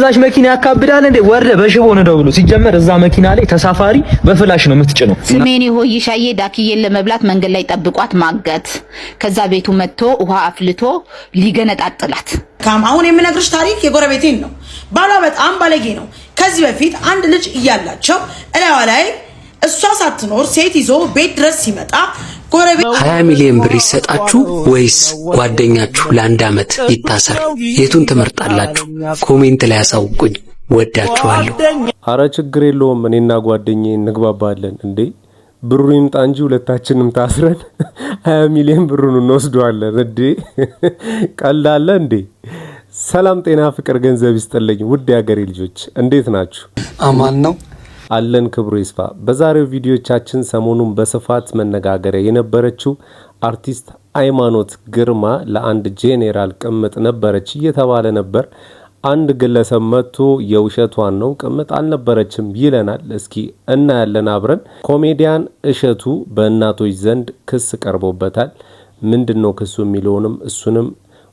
በዛች መኪና ያካብዳል እንዴ? ወርደ በሽቦ ነው ደውሎ ሲጀመር እዛ መኪና ላይ ተሳፋሪ በፍላሽ ነው የምትጭነው። ስሜኔ ሆይሻዬ ዳክዬን ለመብላት መንገድ ላይ ጠብቋት ማገት፣ ከዛ ቤቱ መጥቶ ውሃ አፍልቶ ሊገነጣጥላት። አሁን የምነግርሽ ታሪክ የጎረቤቴን ነው። ባሏ በጣም ባለጌ ነው። ከዚህ በፊት አንድ ልጅ እያላቸው እላዋ ላይ እሷ ሳትኖር ሴት ይዞ ቤት ድረስ ሲመጣ ጎረቤት 20 ሚሊዮን ብር ይሰጣችሁ ወይስ ጓደኛችሁ ለአንድ አመት ይታሰር? የቱን ትመርጣላችሁ? ኮሜንት ላይ አሳውቁኝ። ወዳችኋለሁ። አረ ችግር የለውም እኔና ጓደኛዬ እንግባባለን። እንዴ ብሩ ይምጣ እንጂ ሁለታችንም ታስረን 20 ሚሊዮን ብሩን እንወስደዋለን። እንዴ ቀላል እንዴ? ሰላም ጤና ፍቅር ገንዘብ ይስጥልኝ ውድ ያገሬ ልጆች እንዴት ናችሁ? አማን ነው አለን ክብሩ ይስፋ። በዛሬው ቪዲዮቻችን ሰሞኑን በስፋት መነጋገሪያ የነበረችው አርቲስት ሃይማኖት ግርማ ለአንድ ጄኔራል ቅምጥ ነበረች እየተባለ ነበር። አንድ ግለሰብ መጥቶ የውሸቷን ነው ቅምጥ አልነበረችም ይለናል። እስኪ እናያለን አብረን። ኮሜዲያን እሸቱ በእናቶች ዘንድ ክስ ቀርቦበታል። ምንድነው ክሱ የሚለውንም እሱንም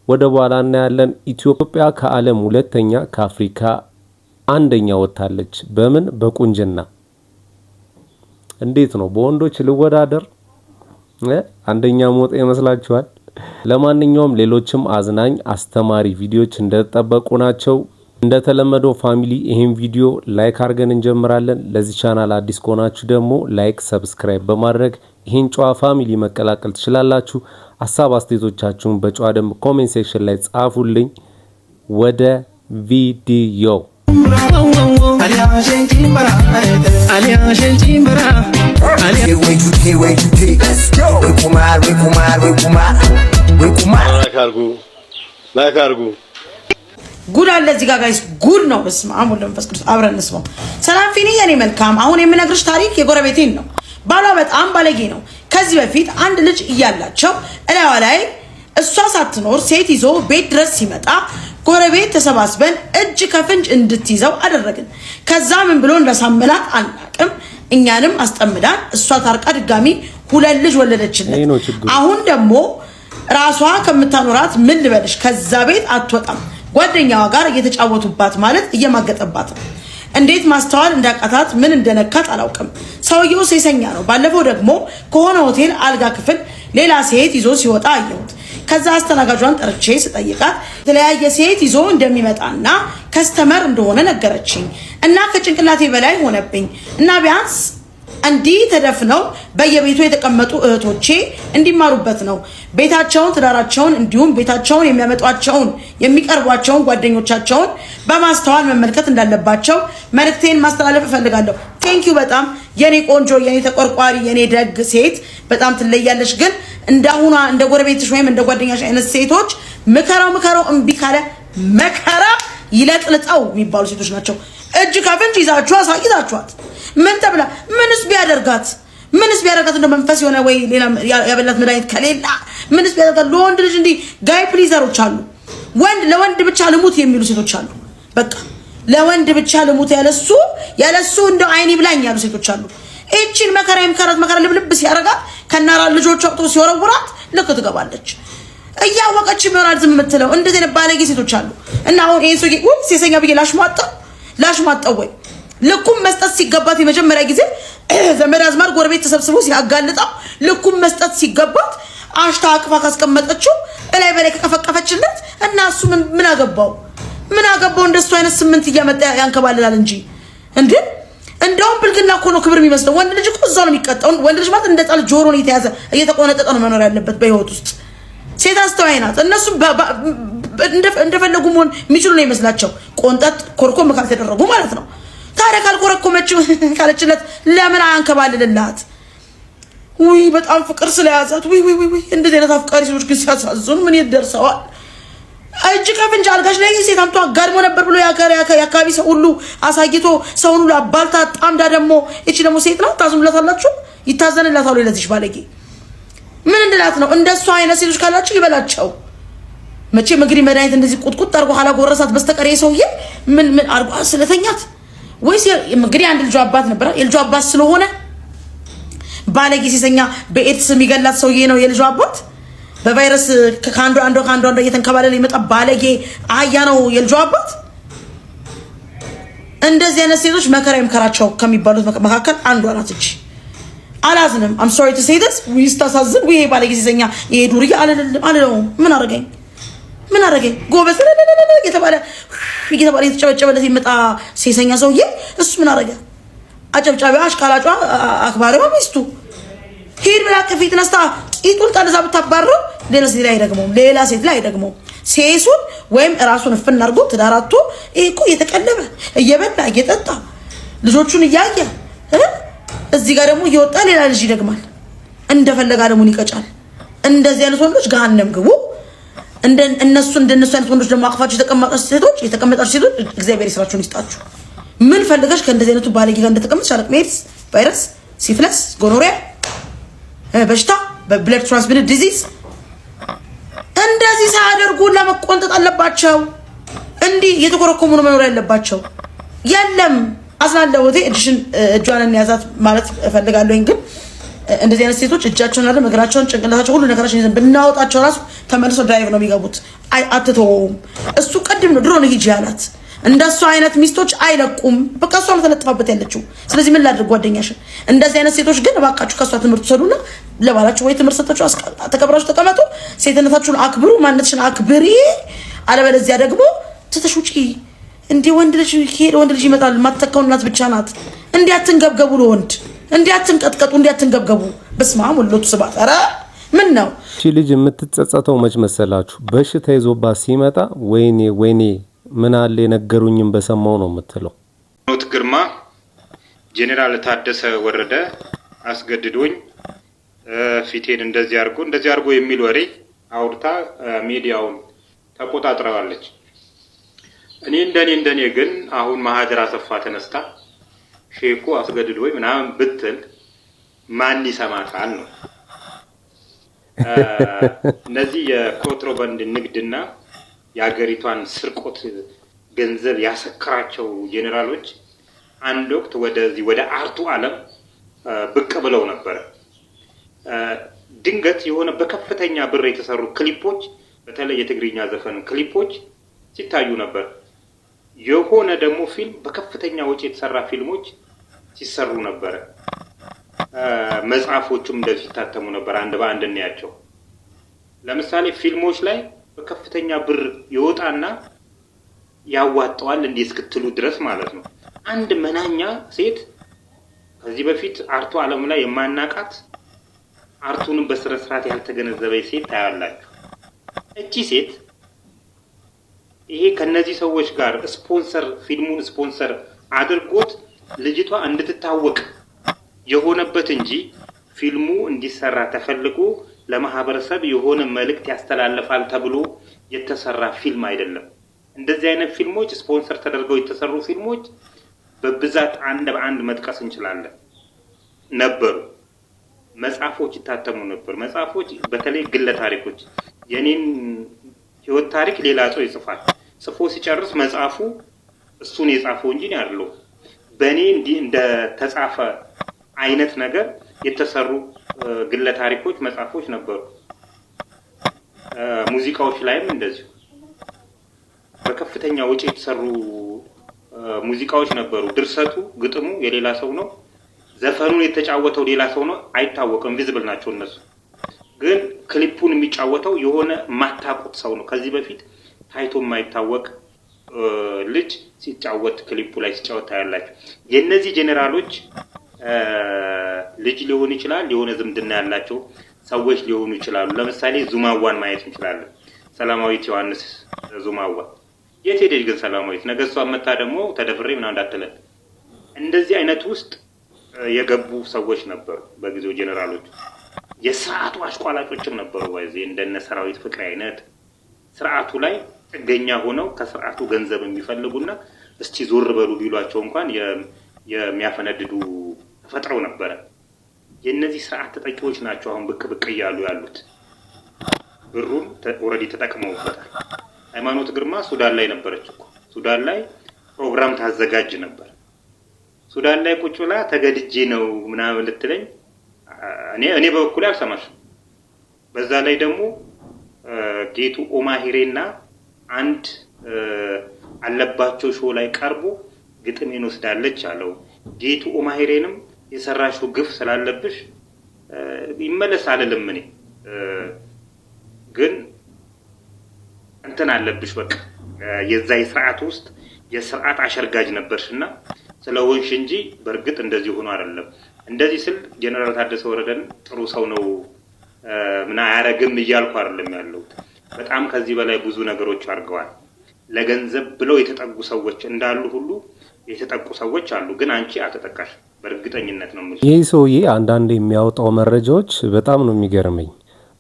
ወደ በኋላ እናያለን። ኢትዮጵያ ከዓለም ሁለተኛ ከአፍሪካ አንደኛ ወጣለች። በምን? በቁንጅና። እንዴት ነው በወንዶች ልወዳደር አንደኛ ሞት ይመስላችኋል? ለማንኛውም ሌሎችም አዝናኝ አስተማሪ ቪዲዮዎች እንደተጠበቁ ናቸው። እንደተለመደው ፋሚሊ ይሄን ቪዲዮ ላይክ አድርገን እንጀምራለን። ለዚህ ቻናል አዲስ ከሆናችሁ ደግሞ ላይክ ሰብስክራይብ በማድረግ ይሄን ጨዋ ፋሚሊ መቀላቀል ትችላላችሁ። ሐሳብ አስተያየቶቻችሁን በጨዋ ደንብ ኮሜንት ሴክሽን ላይ ጻፉልኝ። ወደ ቪዲዮ ጉድ አለ እዚህ ጋር ጋይስ፣ ጉድ ነው። በስመ አብ ወወልድ ወመንፈስ ቅዱስ አብረን እንስማው። ሰላም ፊኒ የኔ መልካም። አሁን የምነግርሽ ታሪክ የጎረቤቴን ነው። ባሏ በጣም ባለጌ ነው። ከዚህ በፊት አንድ ልጅ እያላቸው እላዋ ላይ እሷ ሳትኖር ሴት ይዞ ቤት ድረስ ሲመጣ ጎረቤት ተሰባስበን እጅ ከፍንጅ እንድትይዘው አደረግን። ከዛ ምን ብሎ እንዳሳመናት አናቅም። እኛንም አስጠምዳን እሷ ታርቃ ድጋሚ 2 ልጅ ወለደችለት። አሁን ደግሞ ራሷ ከምታኖራት ምን ልበልሽ ከዛ ቤት አትወጣም። ጓደኛዋ ጋር እየተጫወቱባት ማለት እየማገጠባት ነው። እንዴት ማስተዋል እንዳቃታት ምን እንደነካት አላውቅም። ሰውየው ሴሰኛ ነው። ባለፈው ደግሞ ከሆነ ሆቴል አልጋ ክፍል ሌላ ሴት ይዞ ሲወጣ አየሁት። ከዛ አስተናጋጇን ጠርቼ ስጠይቃት የተለያየ ሴት ይዞ እንደሚመጣና ከስተመር እንደሆነ ነገረችኝ እና ከጭንቅላቴ በላይ ሆነብኝ እና ቢያንስ እንዲህ ተደፍነው በየቤቱ የተቀመጡ እህቶቼ እንዲማሩበት ነው። ቤታቸውን ትዳራቸውን እንዲሁም ቤታቸውን የሚያመጧቸውን የሚቀርቧቸውን ጓደኞቻቸውን በማስተዋል መመልከት እንዳለባቸው መልእክቴን ማስተላለፍ እፈልጋለሁ። ቴንኪዩ በጣም የኔ ቆንጆ የኔ ተቆርቋሪ የኔ ደግ ሴት በጣም ትለያለሽ። ግን እንዳሁና እንደ ጎረቤትሽ ወይም እንደ ጓደኛሽ አይነት ሴቶች ምከራው እምቢ ካለ መከራ ይለጥልጠው የሚባሉ ሴቶች ናቸው። እጅ ከፍንጅ ይዛችሁ አሳይታችኋት ምን ተብላ ምንስ ቢያደርጋት እንደ መንፈስ የሆነ ወይ ሌላ ያበላት መድኃኒት ከሌላ ምንስ ቢያደርጋት። ለወንድ ልጅ እንዲህ ጋይ ፕሊዘሮች አሉ። ወንድ ለወንድ ብቻ ልሙት የሚሉ ሴቶች አሉ። በቃ ለወንድ ብቻ ልሙት ያለሱ እንደ አይኒ ብላኝ ያሉ ሴቶች አሉ። እቺን መከራ ልብልብ ሲያረጋት ከናራ ልጆቿ አውጥቶ ሲወረውራት ልክ ትገባለች። እያወቀች ይመራል ዝም የምትለው እንደዚህ አይነት ባለጌ ሴቶች አሉ። እና አሁን ይሄን ሰውዬ ሴሰኛ ብዬ ላሽሟጣው ወይ ልኩም መስጠት ሲገባት የመጀመሪያ ጊዜ ዘመድ አዝማድ ጎረቤት ተሰብስቦ ሲያጋልጣው ልኩም መስጠት ሲገባት አሽታ አቅፋ ካስቀመጠችው በላይ ከቀፈቀፈችለት እና እሱ ምን አገባው እንደሱ አይነት 8 እያመጣ ያንከባልላል እንጂ እንዴ እንደውም ብልግና እኮ ነው ክብር የሚመስለው። ወንድ ልጅ እኮ እዛው ነው የሚቀጣው። ወንድ ልጅ ማለት እንደ ጣል ጆሮን የተያዘ እየተቆነጠጠ ነው መኖር ያለበት በህይወት ውስጥ። ሴት አስተዋይ ናት። እነሱ እንደፈለጉ መሆን የሚችሉ ነው ይመስላቸው። ቆንጠጥ ኮርኮም ካልተደረጉ ማለት ነው። ታዲያ ካልኮረኮመችው ካለችለት ለምን አያንከባልልላት? ውይ በጣም ፍቅር ስለያዛት ውይ እንደዚህ አይነት አፍቃሪ ሰዎች ግን ሲያሳዝኑ ምን ይደርሰዋል? እጅ ከፍንጅ አልጋሽ ላይ ሴት አምጥቶ አጋድሞ ነበር ብሎ የአካባቢ ሰው ሁሉ አሳይቶ ሰው ሁሉ አባልታ ጣምዳ ደግሞ እቺ ደግሞ ሴት ናት። ታዝኑላታላችሁ፣ ይታዘንላታል። ለዚህ ባለጌ ምን እንድላት ነው? እንደሱ አይነት ሴቶች ካላችሁ ይበላቸው። መቼም እንግዲህ መድኃኒት እንደዚህ ቁጥቁጥ አርጎ ኋላ ጎረሳት በስተቀር የሰውዬ ምን አርጎ ስለተኛት ወይስ እንግዲህ አንድ ልጅ አባት ነበር። የልጅ አባት ስለሆነ ባለጌ ሴሰኛ በኤድስ የሚገላት ሰውዬ ነው የልጅ አባት። በቫይረስ ከአንዱ እየተንከባለለ ይመጣ ባለጌ አህያ ነው የልጅ አባት። እንደዚህ አይነት ሴቶች መከራ ይምከራቸው ከሚባሉት መካከል አንዷ ናት እቺ። አላዝንም I'm sorry to say this ይስታሳዝን ወይ ባለጊዜ ሴሰኛ የዱርዬ አልለውም ምን አረገኝ ጎበዝ የተባለ የተጨበጨበለት ይመጣ ሴሰኛ ሰውዬ እሱ ምን አረገ አጨብጫቢዋ አሽቃላጯ አክባሪዋ ሚስቱ ሄድ ብላ ከፊት ነስታ ቂጡን ጠልዛ ብታባረው ሌላ ሴት ላይ ደግሞ ሴሱን ወይም ራሱን ፍን አድርጎ ትዳራቱ እኮ እየተቀለበ እየበላ እየጠጣ ልጆቹን እያየ እዚህ ጋር ደግሞ እየወጣ ሌላ ልጅ ይደግማል እንደፈለጋ ደግሞ ይቀጫል እንደዚህ አይነት ወንዶች ገሃነም ግቡ እንደነሱ አይነት ወንዶች ደግሞ አቅፋችሁ የተቀመጣችሁ ሴቶች እግዚአብሔር ይስራችሁን ይስጣችሁ ምን ፈልገሽ ከእንደዚህ አይነቱ ባለጌ ጋር እንደተቀመጥሽ አለቅ ሜድስ ቫይረስ ሲፍለስ ጎኖሪያ በሽታ በብለድ ትራንስሚትድ ዲዚዝ እንደዚህ ሳያደርጉ ለመቆንጠጥ አለባቸው እንዲህ የተኮረኮሙ ነው መኖር ያለባቸው የለም አስናለው ወዴ እጇን እንያዛት ማለት እፈልጋለሁኝ ግን እንደዚህ አይነት ሴቶች እጃቸውን አይደል እግራቸውን ጭንቅላታቸው ሁሉ ነገራቸው ይዘን ብናወጣቸው ራሱ ተመልሰው ድራይቭ ነው የሚገቡት አትተውም እሱ ቀድም ነው ድሮ ነው ሂጂ ያላት እንደሱ አይነት ሚስቶች አይለቁም በቃ እሷ ነው ተለጥፋበት ያለችው ስለዚህ ምን ላድርግ ጓደኛሽ እንደዚህ አይነት ሴቶች ግን ባካችሁ ከሷ ትምህርት ወሰዱና ለባላችሁ ወይ ትምህርት ሰጣችሁ ተከብራችሁ ተቀመጡ ሴትነታችሁን አክብሩ ማንነትሽን አክብሪ አለበለዚያ ደግሞ ተተሹጪ እንዴ ወንድ ልጅ ይመጣል ማተካው እናት ብቻ ናት እንዴ አትንገብገቡ ለወንድ እንዴ አትንቀጥቀጡ እንዴ አትንገብገቡ በስማም ወሎቱ ስባት ኧረ ምን ነው እቺ ልጅ የምትጸጸተው መች መሰላችሁ በሽታ ይዞባት ሲመጣ ወይኔ ምን አለ ነገሩኝም በሰማው ነው የምትለው ኖት ግርማ ጄኔራል ታደሰ ወረደ አስገድዶኝ ፊቴን እንደዚህ አርጎ የሚል ወሬ አውርታ ሚዲያውን ተቆጣጥራለች እኔ እንደኔ ግን አሁን ማህደር አሰፋ ተነስታ ሼኩ አስገድዶኝ ምናምን ብትል ማን ይሰማታል ነው እነዚህ የኮንትሮባንድ ንግድና የሀገሪቷን ስርቆት ገንዘብ ያሰከራቸው ጄኔራሎች አንድ ወቅት ወደ አርቱ ዓለም ብቅ ብለው ነበር ድንገት የሆነ በከፍተኛ ብር የተሰሩ ክሊፖች በተለይ የትግርኛ ዘፈን ክሊፖች ሲታዩ ነበር የሆነ ደግሞ ፊልም በከፍተኛ ወጪ የተሰራ ፊልሞች ሲሰሩ ነበር መጽሐፎቹም እንደዚህ ታተሙ ነበር አንድ በአንድ እናያቸው ለምሳሌ ፊልሞች ላይ በከፍተኛ ብር ይወጣና ያዋጣዋል እንዴ እስክትሉ ድረስ ማለት ነው አንድ መናኛ ሴት ከዚህ በፊት አርቱ ዓለም ላይ የማናቃት አርቱንም በስነ ስርዓት ያልተገነዘበች ሴት ታያላችሁ እቺ ሴት ይሄ ከነዚህ ሰዎች ጋር ፊልሙን ስፖንሰር አድርጎት ልጅቷ እንድትታወቅ የሆነበት እንጂ ፊልሙ እንዲሰራ ተፈልጎ ለማህበረሰብ የሆነ መልእክት ያስተላልፋል ተብሎ የተሰራ ፊልም አይደለም እንደዚህ አይነት ፊልሞች ስፖንሰር ተደርገው የተሰሩ ፊልሞች በብዛት አንድ በአንድ መጥቀስ እንችላለን ነበሩ መጽሐፎች ይታተሙ ነበር መጽሐፎች በተለይ ግለ ታሪኮች የኔን ህይወት ታሪክ ሌላ ሰው ይጽፋል ጽፎ ሲጨርስ መጽሐፉ እሱን የጻፈው እንጂ ነው ያለው በእኔ እንደ ተጻፈ አይነት ነገር የተሰሩ ግለ ታሪኮች መጽሐፎች ነበሩ ሙዚቃዎች ላይም እንደዚሁ በከፍተኛ ወጪ የተሰሩ ሙዚቃዎች ነበሩ ድርሰቱ ግጥሙ የሌላ ሰው ነው ዘፈኑን የተጫወተው ሌላ ሰው ነው አይታወቅም ቪዚብል ናቸው እነሱ ግን ክሊፑን የሚጫወተው የሆነ ማታቆት ሰው ነው ከዚህ በፊት ታይቶ የማይታወቅ ልጅ ሲጫወት ክሊፑ ላይ ሲጫወት ታያላችሁ የነዚህ ጄኔራሎች ልጅ ሊሆን ይችላል የሆነ ዝምድና ያላቸው ሰዎች ሊሆኑ ይችላሉ ለምሳሌ ዙማዋን ማየት እንችላለን ሰላማዊት ዮሐንስ ዙማዋ የት ሄደች ግን ሰላማዊት ነገሷ መጣ ደግሞ ተደፍሬ ምናምን እንዳትለን እንደዚህ አይነት ውስጥ የገቡ ሰዎች ነበሩ በጊዜው ጄኔራሎች የሥርዓቱ አሽቋላጮችም ነበሩ ወይዚህ እንደነ ሰራዊት ፍቅር አይነት ሥርዓቱ ላይ ጥገኛ ሆነው ከሥርዓቱ ገንዘብ የሚፈልጉና እስቲ ዞር በሉ ቢሏቸው እንኳን የሚያፈነድዱ ተፈጥረው ነበር የነዚህ ሥርዓት ተጠቂዎች ናቸው አሁን ብቅ እያሉ ያሉት ብሩን ኦሬዲ ተጠቅመውበታል ሃይማኖት ግርማ ሱዳን ላይ ነበረች እኮ ሱዳን ላይ ፕሮግራም ታዘጋጅ ነበር ሱዳን ላይ ቁጭ ብላ ተገድጄ ነው ምናምን ልትለኝ እኔ በበኩሌ አልሰማሽም በዛ ላይ ደግሞ ጌቱ ኦማሂሬና አንድ አለባቸው ሾው ላይ ቀርቦ ግጥሜን ወስዳለች አለው። ጌቱ ኦማሄሬንም የሰራሽው ግፍ ስላለብሽ ይመለስ አልልም እኔ ግን እንትን አለብሽ በቃ የዛ የሥርዓት ውስጥ የሥርዓት አሸርጋጅ ነበርሽና ስለሆንሽ እንጂ በርግጥ እንደዚህ ሆኖ አይደለም። እንደዚህ ስል ጀነራል ታደሰ ወረደን ጥሩ ሰው ነው ምን አያረግም እያልኩ አይደለም ያለው። በጣም ከዚህ በላይ ብዙ ነገሮች አድርገዋል። ለገንዘብ ብለው የተጠጉ ሰዎች እንዳሉ ሁሉ የተጠቁ ሰዎች አሉ። ግን አንቺ አተጠቃሽ በእርግጠኝነት ነው የምልሽ። ይህ ሰውዬ አንዳንድ የሚያወጣው መረጃዎች በጣም ነው የሚገርመኝ።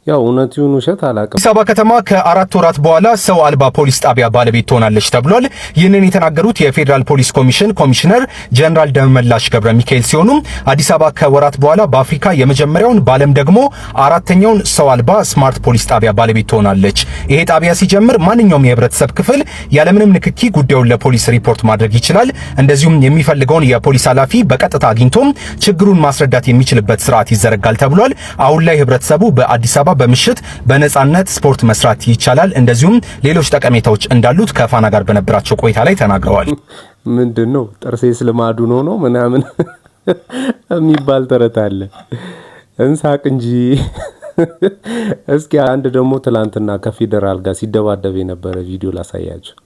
ያው እውነት ይሁን ውሸት አላውቅም። አዲስ አበባ ከተማ ከ4 ወራት በኋላ ሰው አልባ ፖሊስ ጣቢያ ባለቤት ትሆናለች ተብሏል። ይህንን የተናገሩት የፌዴራል ፖሊስ ኮሚሽን ኮሚሽነር ጀነራል ደመላሽ ገብረ ሚካኤል ሲሆኑ አዲስ አበባ ከወራት በኋላ በአፍሪካ የመጀመሪያውን በዓለም ደግሞ 4ኛውን ሰው አልባ ስማርት ፖሊስ ጣቢያ ባለቤት ትሆናለች። ይሄ ጣቢያ ሲጀምር ማንኛውም የህብረተሰብ ክፍል ያለምንም ንክኪ ጉዳዩን ለፖሊስ ሪፖርት ማድረግ ይችላል። እንደዚሁም የሚፈልገውን የፖሊስ ኃላፊ በቀጥታ አግኝቶም ችግሩን ማስረዳት የሚችልበት ስርዓት ይዘረጋል ተብሏል። አሁን ላይ ህብረተሰቡ በአዲስ አበባ በምሽት በነጻነት ስፖርት መስራት ይቻላል። እንደዚሁም ሌሎች ጠቀሜታዎች እንዳሉት ከፋና ጋር በነበራቸው ቆይታ ላይ ተናግረዋል። ምንድነው ጥርሴ ስለማዱ ነው ምናምን የሚባል ተረት አለ። እንሳቅ እንጂ። እስኪ አንድ ደግሞ ትላንትና ከፌደራል ጋር ሲደባደብ የነበረ ቪዲዮ ላሳያችሁ።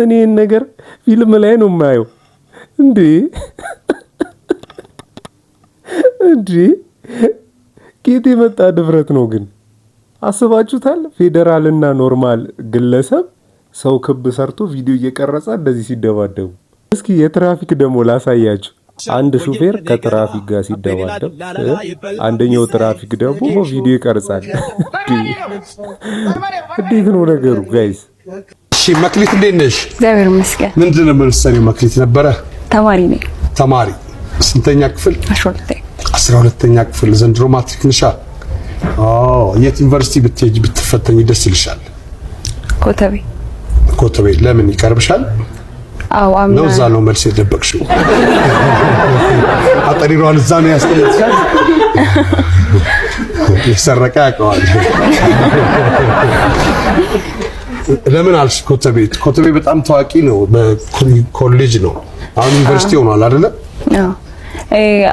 እኔን ነገር ፊልም ላይ ነው የማየው እንዴ እንዴ ጌት የመጣ ድፍረት ነው። ግን አስባችሁታል? ፌደራልና ኖርማል ግለሰብ ሰው ክብ ሰርቶ ቪዲዮ እየቀረጸ እንደዚህ ሲደባደቡ። እስኪ የትራፊክ ደግሞ ላሳያችሁ። አንድ ሹፌር ከትራፊክ ጋር ሲደባደብ አንደኛው ትራፊክ ደግሞ ቪዲዮ ይቀርጻል። እንዴት ነው ነገሩ ጋይስ? እሺ መክሊት እንዴት ነሽ? እግዚአብሔር ይመስገን። ምንድን ነው የምትሰሪው? መክሊት ነበረ ተማሪ ነኝ። ተማሪ ስንተኛ ክፍል? 12ኛ ክፍል። ዘንድሮ ማትሪክ ነሻ? የት ዩኒቨርሲቲ ብትሄጂ ብትፈተኝ ደስ ይልሻል? ኮተቤ። ኮተቤ ለምን ይቀርብሻል? አዎ አምና ነው። እዛ ነው መልስ የደበቅሽው? አጠሪሯን እዛ ነው ያስቀመጥሻል? ይሰረቃ ያውቀዋል። ለምን አልሽ ኮተቤ? ኮተቤ በጣም ታዋቂ ነው፣ በኮሌጅ ነው። አሁን ዩኒቨርሲቲ ሆኗል አይደለ? አዎ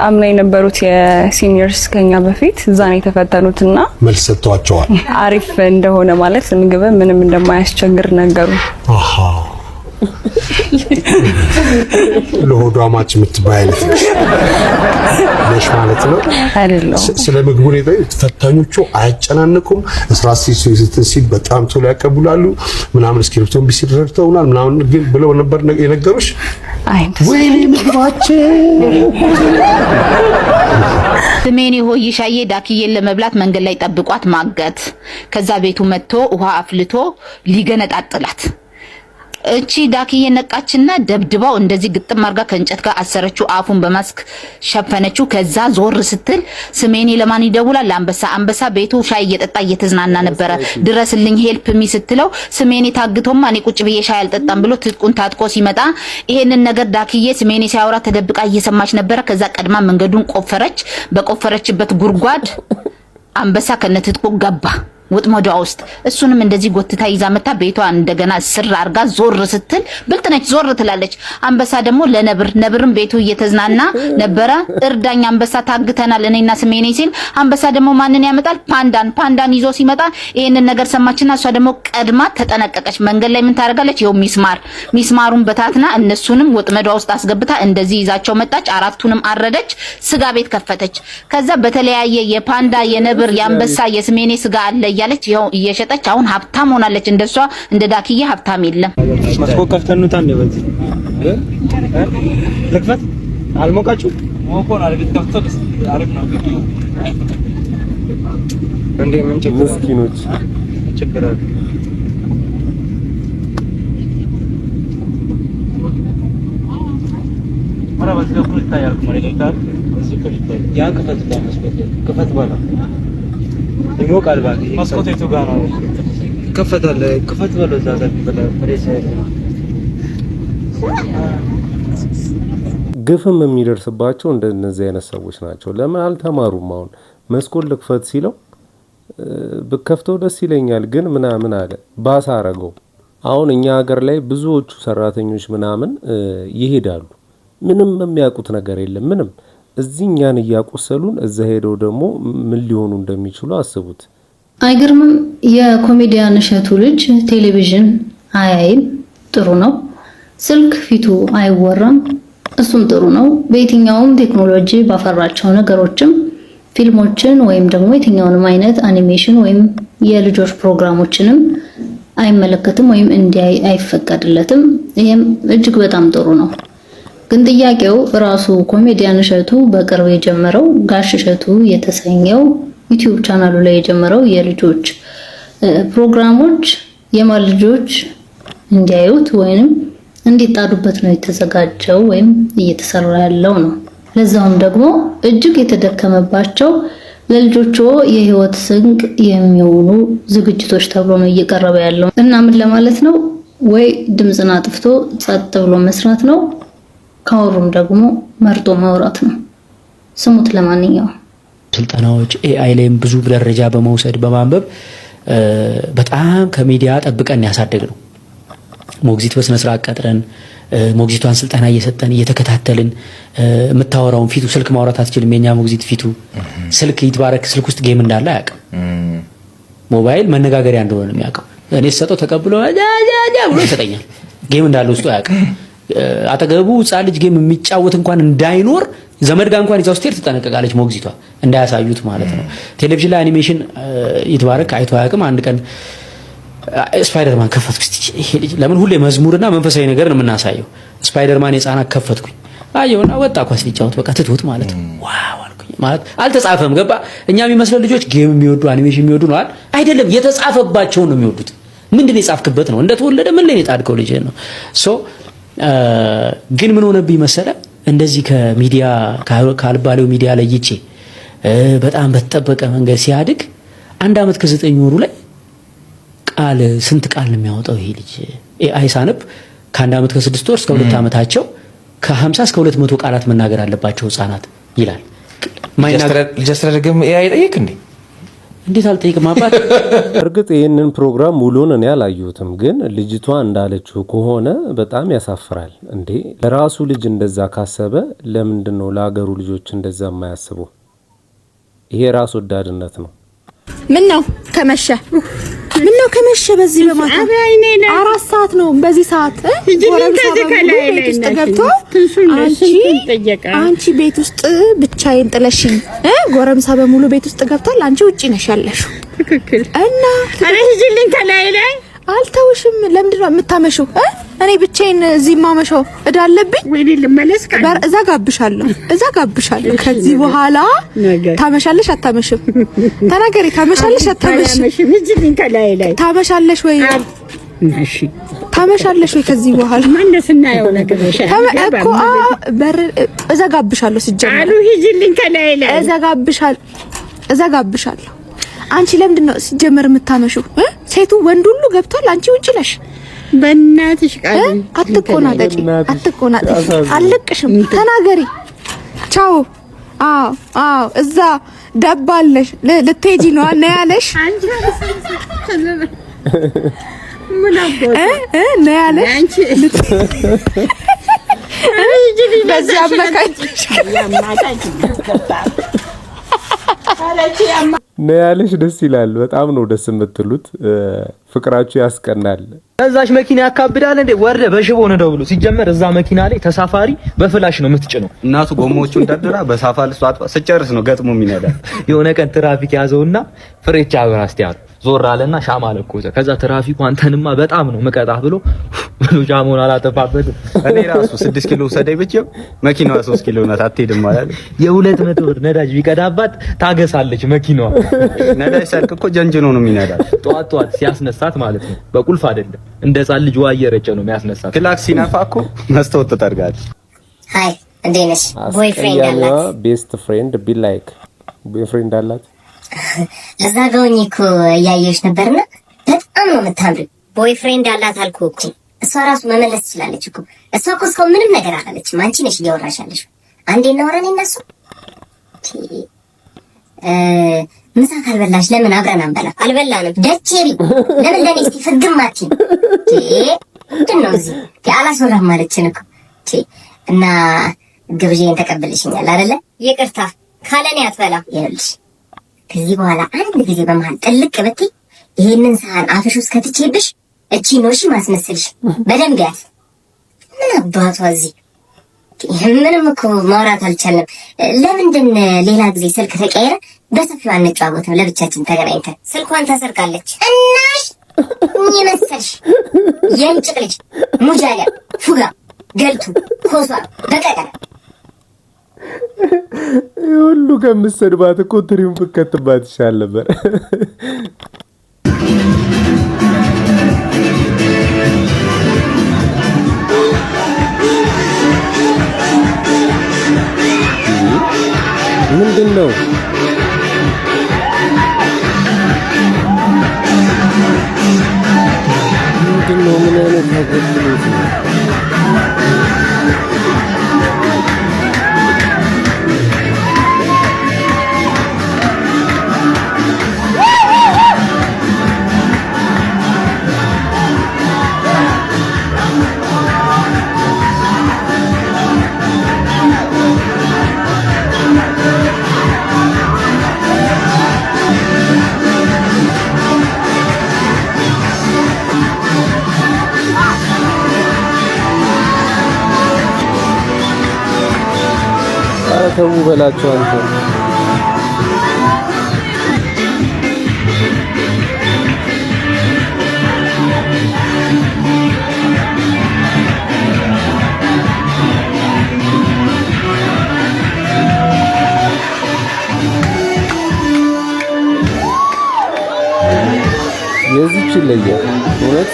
አምና የነበሩት የሲኒየርስ ከኛ በፊት እዛ ነው የተፈተኑትና መልስ ሰጥቷቸዋል። አሪፍ እንደሆነ ማለት ምግብ ምንም እንደማያስቸግር ነገሩ። አሃ ለሆዷ ማች የምትባይ ነሽ ማለት ነው አይደለም? ስለ ምግቡ ነው ተፈታኞቹ አያጨናንቁም። እስራስ ሲል በጣም ቶሎ ያቀብላሉ ምናምን። እስክሪፕቶን ቢሲረርተውናል ምናምን ግን ብለው ነበር የነገሩሽ? ወይኔ ምግባችን ስሜኔ ሆይሻዬ ዳክዬን ለመብላት መንገድ ላይ ጠብቋት ማገት። ከዛ ቤቱ መጥቶ ውሃ አፍልቶ ሊገነጣጥላት። እቺ ዳክዬ ነቃችና ደብድባው እንደዚህ ግጥም አርጋ ከእንጨት ጋር አሰረችው። አፉን በማስክ ሸፈነችው። ከዛ ዞር ስትል ስሜኔ ለማን ይደውላል? ለአንበሳ። አንበሳ ቤቱ ሻይ እየጠጣ እየተዝናና ነበረ። ድረስልኝ ሄልፕ ሚ ስትለው ስሜኔ ታግቶማ እኔ ቁጭ ብዬ ሻይ አልጠጣም ብሎ ትጥቁን ታጥቆ ሲመጣ ይሄንን ነገር ዳክዬ ስሜኔ ሲያወራ ተደብቃ እየሰማች ነበረ። ከዛ ቀድማ መንገዱን ቆፈረች። በቆፈረችበት ጉድጓድ አንበሳ ከነትጥቁ ገባ ወጥመዷ ውስጥ። እሱንም እንደዚህ ጎትታ ይዛ መታ ቤቷ እንደገና ስር አርጋ ዞር ስትል ብልጥነች ዞር ትላለች። አንበሳ ደግሞ ነብርም ቤቱ እየተዝናና ነበረ። እርዳኝ አንበሳ ታግተናል እኔና ስሜኔ ሲል አንበሳ ደግሞ ማንን ያመጣል? ፓንዳን ይዞ ሲመጣ ይሄንን ነገር ሰማችና እሷ ደግሞ ቀድማ ተጠነቀቀች። መንገድ ላይ ምን ታደርጋለች? ይኸው ሚስማሩን በታትና እነሱንም ወጥመዷ ውስጥ አስገብታ እንደዚህ ይዛቸው መጣች። አራቱንም አረደች። ስጋ ቤት ከፈተች። ከዛ በተለያየ የፓንዳ የነብር የአንበሳ የስሜኔ ስጋ አለ እያለች ይኸው እየሸጠች አሁን ሀብታም ሆናለች። እንደሷ እንደ ዳክዬ ሀብታም የለም። መስኮት ከፍተኑታ እንደበዚ ለክፈት አልሞቃችሁ ሞቆን አለበት ከፍተው አሪፍ ነው እንዴ? ምን ችግር ምስኪኖች ችግር አለ? አራባስ ከፍቶ ይታያል ማለት ይታያል። እዚህ ከፍቶ ያ ከፈት ባላ ይሞቃል። ባቂ መስኮት የቱ ጋር ነው? ከፈታለ ከፈት በለው እዛ ጋር ፕሬስ ግፍም የሚደርስባቸው እንደነዚህ አይነት ሰዎች ናቸው። ለምን አልተማሩም? አሁን መስኮት ልክፈት ሲለው ብከፍተው ደስ ይለኛል ግን ምናምን አለ። ባሳ አረገው። አሁን እኛ ሀገር ላይ ብዙዎቹ ሰራተኞች ምናምን ይሄዳሉ። ምንም የሚያውቁት ነገር የለም ምንም። እዚህ እኛን እያቆሰሉን እዛ ሄደው ደግሞ ምን ሊሆኑ እንደሚችሉ አስቡት። አይገርምም? የኮሜዲያን እሸቱ ልጅ ቴሌቪዥን አያይም፣ ጥሩ ነው። ስልክ ፊቱ አይወራም፣ እሱም ጥሩ ነው። በየትኛውም ቴክኖሎጂ ባፈራቸው ነገሮችም ፊልሞችን ወይም ደግሞ የትኛውንም አይነት አኒሜሽን ወይም የልጆች ፕሮግራሞችንም አይመለከትም ወይም እንዲያይ አይፈቀድለትም። ይሄም እጅግ በጣም ጥሩ ነው። ግን ጥያቄው ራሱ ኮሜዲያን እሸቱ በቅርብ የጀመረው ጋሽ እሸቱ የተሰኘው ዩቲዩብ ቻናሉ ላይ የጀመረው የልጆች ፕሮግራሞች የማን ልጆች እንዲያዩት ወይንም እንዲጣዱበት ነው የተዘጋጀው ወይም እየተሰራ ያለው ነው። ለዛውም ደግሞ እጅግ የተደከመባቸው ለልጆቹ የህይወት ስንቅ የሚሆኑ ዝግጅቶች ተብሎ ነው እየቀረበ ያለው እና ምን ለማለት ነው? ወይ ድምጽን አጥፍቶ ጸጥ ብሎ መስራት ነው፣ ካወሩም ደግሞ መርጦ ማውራት ነው። ስሙት። ለማንኛውም ስልጠናዎች ኤአይ ላይም ብዙ ደረጃ በመውሰድ በማንበብ በጣም ከሚዲያ ጠብቀን ያሳደግ ነው። ሞግዚት በስነ ስርዓት ቀጥረን ሞግዚቷን ስልጠና እየሰጠን እየተከታተልን የምታወራውን ፊቱ ስልክ ማውራት አትችልም። የኛ ሞግዚት ፊቱ ስልክ ይትባረክ ስልክ ውስጥ ጌም እንዳለ አያውቅም። ሞባይል መነጋገሪያ እንደሆነ ነው የሚያውቀው። እኔ ሰጠው ተቀብሎ ብሎ ይሰጠኛል። ጌም እንዳለ ውስጡ አያውቅም። አጠገቡ ህፃን ልጅ ጌም የሚጫወት እንኳን እንዳይኖር ዘመድ ጋር እንኳን ይዛው ስትሄድ ትጠነቀቃለች ሞግዚቷ እንዳያሳዩት ማለት ነው። ቴሌቪዥን ላይ አኒሜሽን ይትባረክ አይቶ አያውቅም። አንድ ቀን ስፓይደርማን ከፈትኩ። ይሄ ልጅ ለምን ሁሌ መዝሙርና መንፈሳዊ ነገር ነው የምናሳየው? ስፓይደርማን የጻናት ከፈትኩኝ አየውና ወጣ ኳስ ሊጫወት በቃ ትቶት ማለት ነው። ዋው አልኩኝ። ማለት አልተጻፈም። ገባ? እኛ የሚመስለው ልጆች ጌም የሚወዱ አኒሜሽን የሚወዱ ነው አይደለም። የተጻፈባቸው ነው የሚወዱት። ምንድነው የጻፍክበት ነው? እንደተወለደ ምን ላይ የጣድከው ልጅ ነው? ግን ምን ሆነብኝ መሰለ? እንደዚህ ከሚዲያ ካልባለው ሚዲያ ለይቼ በጣም በተጠበቀ መንገድ ሲያድግ 1 አመት ከ9 ወሩ ላይ ቃል ስንት ቃል ነው የሚያወጣው ይሄ ልጅ? ኤአይ ሳነብ ከ1 አመት ከ6 ወር እስከ 2 አመታቸው ከ50 እስከ 200 ቃላት መናገር አለባቸው ህፃናት ይላል። ልጅ አስተዳደግም ኤአይ ጠይቅ እንዴ? እንዴት አልጠይቅም አባት። እርግጥ ይሄንን ፕሮግራም ሙሉን እኔ አላየሁትም፣ ግን ልጅቷ እንዳለችው ከሆነ በጣም ያሳፍራል እንዴ። ለራሱ ልጅ እንደዛ ካሰበ ለምንድን ነው ለሀገሩ ልጆች እንደዛ የማያስበው? ይሄ ራስ ወዳድነት ነው። ምን ነው ከመሸ በዚህ በማታ 4 ሰዓት ነው። በዚህ ሰዓት አንቺ ቤት ውስጥ ብቻዬን ጥለሽኝ ጎረምሳ በሙሉ ቤት ውስጥ ገብቷል። አንቺ ውጪ ነሽ ያለሽው። ትክክል። እና አረ ሂጂልኝ ከላይ ላይ አልተውሽም። ለምንድን ነው የምታመሽው? እኔ ብቻዬን እዚህ ማመሸው እዳለብኝ ወይ ልመለስ? እዛጋብሻለሁ። ከዚህ በኋላ ታመሻለሽ አታመሽም? ተናገሪ። ታመሻለሽ አታመሽም? ሂጂልኝ ከላይ ላይ ታመሻለሽ ወይ? እሺ ታመሻለሽ ወይ? ከዚህ በኋላ ማንደስና ያው ነገር እኮ እዛጋብሻለሁ። ሲጀመር አሉ ሂጂልኝ ከላይ ላይ እዛጋብሻለሁ። አንቺ ለምንድን ነው ሲጀመር የምታመሽው? ሴቱ ወንድ ሁሉ ገብቷል። አንቺ ውጪ ነሽ። በእናትሽ ቃል አትቆናጠጪ። አልለቅሽም። ተናገሪ። ቻው። አዎ እዛ ደባለሽ ልትሄጂ ነው እና ያለሽ ምን አቦት ነው ያለሽ አንቺ በዚህ አመካኝሽ ነው ያለሽ። ደስ ይላል። በጣም ነው ደስ የምትሉት። ፍቅራችሁ ያስቀናል። እዛሽ መኪና ያካብዳል እንዴ? ወርደ በሽቦ ነው ደውሎ ሲጀመር እዛ መኪና ላይ ተሳፋሪ በፍላሽ ነው የምትጭነው። እናቱ ጎሞቹን ደርድራ በሳፋል ሷጥ ስጨርስ ነው ገጥሞ የሚነዳ። የሆነ ቀን ትራፊክ ያዘውና ፍሬቻ አብራስቲያል ዞር አለና ሻማ ለኮሰ። ከዛ ትራፊኩ አንተንማ በጣም ነው መቀጣህ ብሎ ሻማውን አላጠፋበት። እኔ ራሱ 6 ኪሎ ሰደይ ብቻ መኪናዋ 3 ኪሎ ናት አትሄድም ማለት የ200 ብር ነዳጅ ቢቀዳባት ታገሳለች መኪናዋ። ነዳጅ ሰርቅ እኮ ጀንጅኖ ነው የሚነዳ። ጧት ሲያስነሳት ማለት ነው በቁልፍ አይደለም እንደ ህፃን ልጅ ዋየረጨ ነው የሚያስነሳት። ክላክስ ሲነፋ እኮ መስታወት ተጠርጋለች። ሃይ እንዴ ነሽ? ቦይፍሬንድ አላት? ቤስት ፍሬንድ ቢ ላይክ ቦይፍሬንድ አላት? እዛ ጋውኝ እኮ እያየሽ ነበርና በጣም ነው የምታምሪው። ቦይፍሬንድ አላት አልኩህ እኮ። እሷ ራሱ መመለስ ትችላለች እኮ። እሷ እኮ እስካሁን ምንም ነገር አላለችም። አንቺ ነሽ እያወራሽ ያለሽው። አንዴ እናወራን እነሱ ምሳ ካልበላሽ ለምን አብረን አንበላ? አልበላንም። ደቼሪ ለምን ለኔ እስቲ ፍግም አትይም? ምንድነው እዚህ ያላስወራም ማለችን እኮ እና ግብዣን ተቀበልሽኛል አይደለ? ይቅርታ ካለኔ አትበላ። ይኸውልሽ ከዚህ በኋላ አንድ ጊዜ በመሃል ጥልቅ ብትይ ይሄንን ሰሃን አፍሽ ውስጥ ከትቼብሽ እቺ ኖሽ ማስመሰልሽ በደንብ ያዝ። ምን አባቷ እዚህ ምንም እኮ ማውራት አልቻለም። ለምንድን ሌላ ጊዜ ስልክ ተቀየረ በሰፊው አንጫወትም? ለብቻችን ተገናኝተን ስልኳን ታሰርቃለች። እናሽ መሰልሽ የእንጭቅ ልጅ ሙጃሊያ ፉጋ ገልቱ ኮሷ በቀቀለ ሁሉ ከምትሰድባት እኮ ትሪውን ብትከትባት ይሻል ነበር። ምንድን ነው? ምን አይነት አገልግሎት ነው? ተው በላቸው አንተ። የዚች ይለያል እውነት።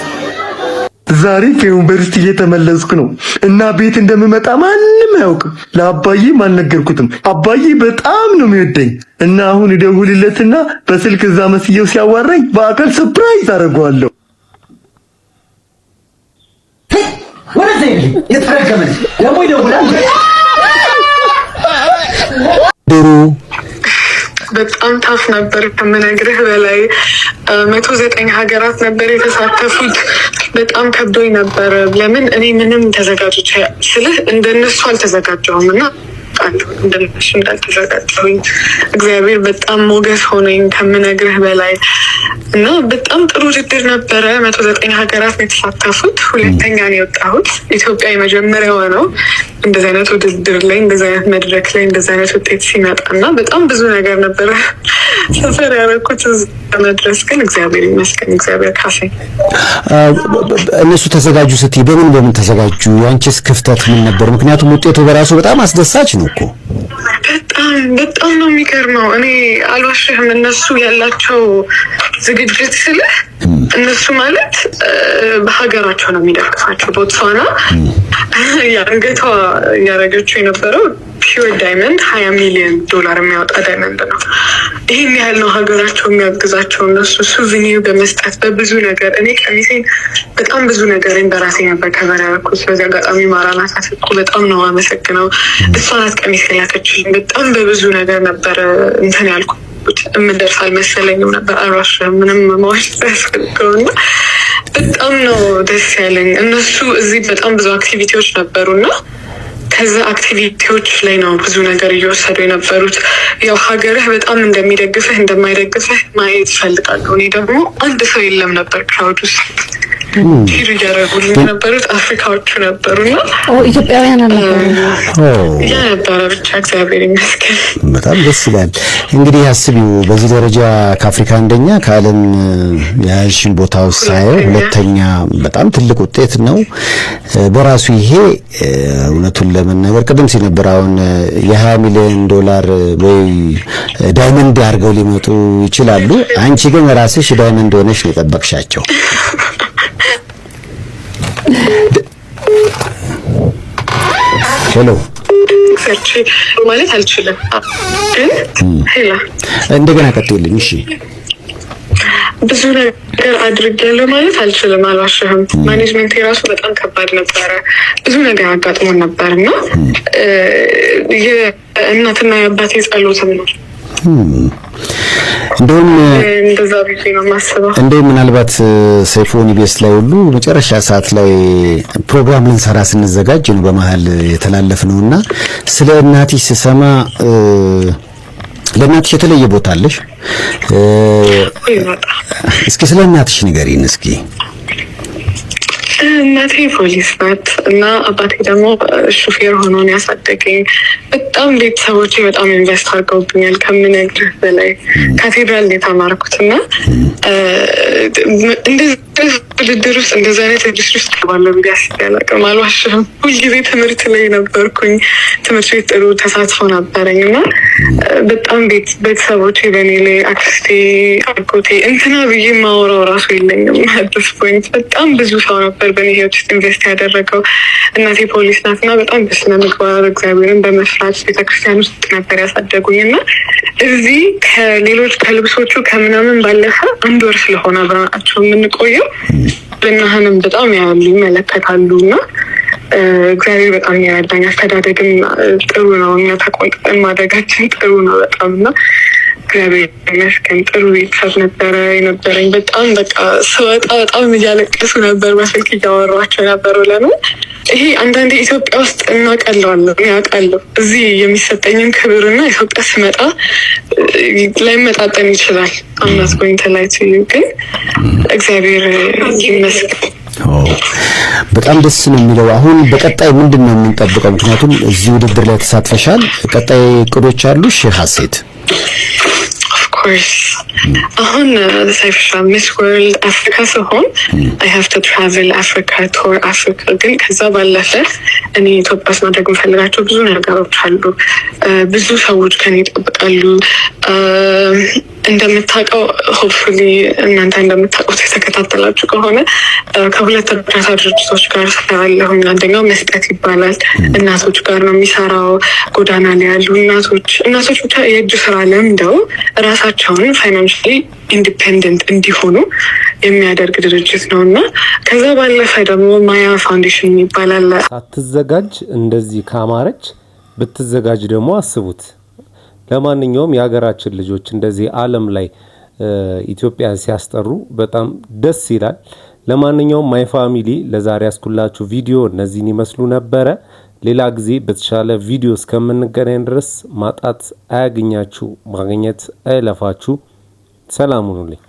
ዛሬ ከዩኒቨርሲቲ እየተመለስኩ ነው እና ቤት እንደምመጣ ማንም አያውቅም። ለአባዬም አልነገርኩትም። አባዬ በጣም ነው የሚወደኝ እና አሁን እደውልለትና በስልክ እዛ መስየው ሲያዋራኝ በአካል ሰርፕራይዝ አደርገዋለሁ። ወረዘይ የተረገመ ደግሞ ይደውላል። በጣም ታፍ ነበር ከምነግርህ በላይ 109 ሀገራት ነበር የተሳተፉት። በጣም ከብዶኝ ነበር። ለምን እኔ ምንም ተዘጋጆች ስልህ እንደነሱ አልተዘጋጀሁም እና እንደነሱ እንዳልተዘጋጀሁኝ እግዚአብሔር በጣም ሞገስ ሆነኝ ከምነግርህ በላይ እና በጣም ጥሩ ውድድር ነበረ። 109 ሀገራት ነው የተሳተፉት። ሁለተኛ ነው የወጣሁት። ኢትዮጵያ የመጀመሪያዋ ነው እንደዚህ አይነት ውድድር ላይ እንደዚህ አይነት መድረክ ላይ እንደዚህ አይነት ውጤት ሲመጣ እና በጣም ብዙ ነገር ነበረ ሰፈር ያደረኩት መድረስ ግን እግዚአብሔር ይመስገን። እግዚአብሔር ካፈኝ። እነሱ ተዘጋጁ ስትይ በምን ተዘጋጁ? ያንቺስ ክፍተት ምን ነበር? ምክንያቱም ውጤቱ በራሱ በጣም አስደሳች ነው እኮ። በጣም ነው የሚገርመው። እኔ አልዋሽህም። እነሱ ያላቸው ዝግጅት ስልህ እነሱ ማለት በሀገራቸው ነው የሚደግፋቸው። ቦትስዋና የአንገቷ እያደረገችው የነበረው ፒውር ዳይመንድ $20 ሚሊዮን የሚያወጣ ዳይመንድ ነው። ይህን ያህል ነው ሀገራቸው የሚያግዛቸው። እነሱ ሱቪኒር በመስጠት በብዙ ነገር እኔ ቀሚሴን በጣም ብዙ ነገርን በራሴ ነበር ከበር ያደረኩት። በዚህ አጋጣሚ ማራናት አትኩ በጣም ነው አመሰግነው። እሷ ናት ቀሚስ ላከችልኝ። በጣም በብዙ ነገር ነበር እንትን ያልኩት። የምደርስ አልመሰለኝም ነበር። አራሽ ምንም ማዋሽ ያስፈልገውና በጣም ነው ደስ ያለኝ። እነሱ እዚህ በጣም ብዙ አክቲቪቲዎች ነበሩና ከዛ አክቲቪቲዎች ላይ ነው ብዙ ነገር እየወሰዱ የነበሩት። ያው ሀገርህ በጣም እንደሚደግፍህ እንደማይደግፍህ ማየት ይፈልጋሉ። እኔ ደግሞ አንድ ሰው የለም ነበር ክራውድ ውስጥ ሂዱ እያደረጉልኝ የነበሩት አፍሪካዎቹ ነበሩና ኢትዮጵያውያን አልነበሩ። ያ ነበረ ብቻ እግዚአብሔር ይመስገን። በጣም ደስ ይላል። እንግዲህ አስቢው በዚህ ደረጃ ከአፍሪካ አንደኛ ከዓለም የያዥን ቦታው ሳየው ሁለተኛ በጣም ትልቅ ውጤት ነው በራሱ። ይሄ እውነቱን ለመናገር ቅድም ሲነበር አሁን $20 ሚሊዮን ወይ ዳይመንድ አድርገው ሊመጡ ይችላሉ። አንቺ ግን ራስሽ ዳይመንድ ሆነሽ ነው የጠበቅሻቸው። ሄሎ ማለት አልችልም ግን ሄላ እንደገና ቀጥልኝ። እሺ ብዙ ነገር አድርጌያለሁ ማለት አልችልም። አልዋሽህም። ማኔጅመንት የራሱ በጣም ከባድ ነበረ። ብዙ ነገር አጋጥሞን ነበርና የእናትና የአባቴ ጸሎትም ነው እንደውም እንደዛ ብዬ ነው የማስበው። እንደውም ምናልባት ሰይፉን ኢቢኤስ ላይ ሁሉ መጨረሻ ሰዓት ላይ ፕሮግራም ልንሰራ ስንዘጋጅ ነው በመሃል የተላለፍነውና ስለ እናትሽ ስሰማ ለእናትሽ የተለየ ቦታ አለሽ? እስኪ ስለ እናትሽ ንገሪን እስኪ። እናቴ ፖሊስ ናት እና አባቴ ደግሞ ሹፌር ሆኖ ነው ያሳደገኝ። በጣም ቤተሰቦቼ በጣም ኢንቨስት አድርገውብኛል ከምነግርህ በላይ። ካቴድራል የተማርኩት እና እንደዚህ ውድድር ውስጥ እንደዚህ አይነት ውድድር ውስጥ ባለው ብዬ አስቤ አላውቅም። አልዋሽም። ሁልጊዜ ትምህርት ላይ ነበርኩኝ። ትምህርት ቤት ጥሩ ተሳትፎ ነበረኝ እና በጣም ቤተሰቦቼ በእኔ ላይ አክስቴ፣ አጎቴ እንትና ብዬ ማወራው ራሱ የለኝም። አዲስ ፖይንት በጣም ብዙ ሰው ነበር በእኔ ህይወት ውስጥ ኢንቨስት ያደረገው። እናቴ ፖሊስ ናት እና በጣም በስነ ምግባር እግዚአብሔርን በመስራት ቤተክርስቲያን ውስጥ ነበር ያሳደጉኝ እና እዚህ ከሌሎች ከልብሶቹ ከምናምን ባለፈ 1 ወር ስለሆነ አብረናቸው የምንቆየው ልናህንም በጣም ያሉ ይመለከታሉ እና እግዚአብሔር በጣም ያረዳኝ። አስተዳደግም ጥሩ ነው። እኛ ተቆንጥጠን ማደጋችን ጥሩ ነው በጣም እና እግዚአብሔር ይመስገን ጥሩ ቤተሰብ ነበረ የነበረኝ። በጣም በቃ ስወጣ በጣም እያለቀሱ ነበር፣ በስልክ እያወሯቸው ነበሩ። ለምን ይሄ አንዳንዴ ኢትዮጵያ ውስጥ እናቀለዋለሁ ያውቃለሁ እዚህ የሚሰጠኝን ክብርና ኢትዮጵያ ስመጣ ላይመጣጠን ይችላል። አምናት ጎይንተ ላይ ግን እግዚአብሔር ይመስገን። በጣም ደስ ነው የሚለው። አሁን በቀጣይ ምንድን ነው የምንጠብቀው? ምክንያቱም እዚህ ውድድር ላይ ተሳትፈሻል። ቀጣይ እቅዶች አሉሽ ሀሴት? ኦፍኮርስ አሁን ሰይፍሻ ሚስ ወርልድ አፍሪካ ሲሆን አይ ሃቭ ቱ ትራቨል አፍሪካ ቱር አፍሪካ። ግን ከዛ ባለፈ እኔ ኢትዮጵያ ውስጥ ማድረግ የምፈልጋቸው ብዙ ነገሮች አሉ። ብዙ ሰዎች ከኔ ይጠብቃሉ። እንደምታውቀው ሆፕፉሊ እናንተ እንደምታውቁት የተከታተላችሁ ከሆነ ከሁለት እርዳታ ድርጅቶች ጋር ስራለሁኝ። አንደኛው መስጠት ይባላል። እናቶች ጋር ነው የሚሰራው። ጎዳና ላይ ያሉ እናቶች ብቻ የእጅ ስራ ለምደው ራሳቸውን ፋይናንሻሊ ኢንዲፔንደንት እንዲሆኑ የሚያደርግ ድርጅት ነው እና ከዛ ባለፈ ደግሞ ማያ ፋውንዴሽን ይባላል። ሳትዘጋጅ እንደዚህ ካማረች ብትዘጋጅ ደግሞ አስቡት። ለማንኛውም የሀገራችን ልጆች እንደዚህ ዓለም ላይ ኢትዮጵያን ሲያስጠሩ በጣም ደስ ይላል። ለማንኛውም ማይ ፋሚሊ ለዛሬ ያስኩላችሁ ቪዲዮ እነዚህን ይመስሉ ነበረ። ሌላ ጊዜ በተሻለ ቪዲዮ እስከምንገናኝ ድረስ ማጣት አያገኛችሁ፣ ማግኘት አይለፋችሁ። ሰላም ሁኑልኝ።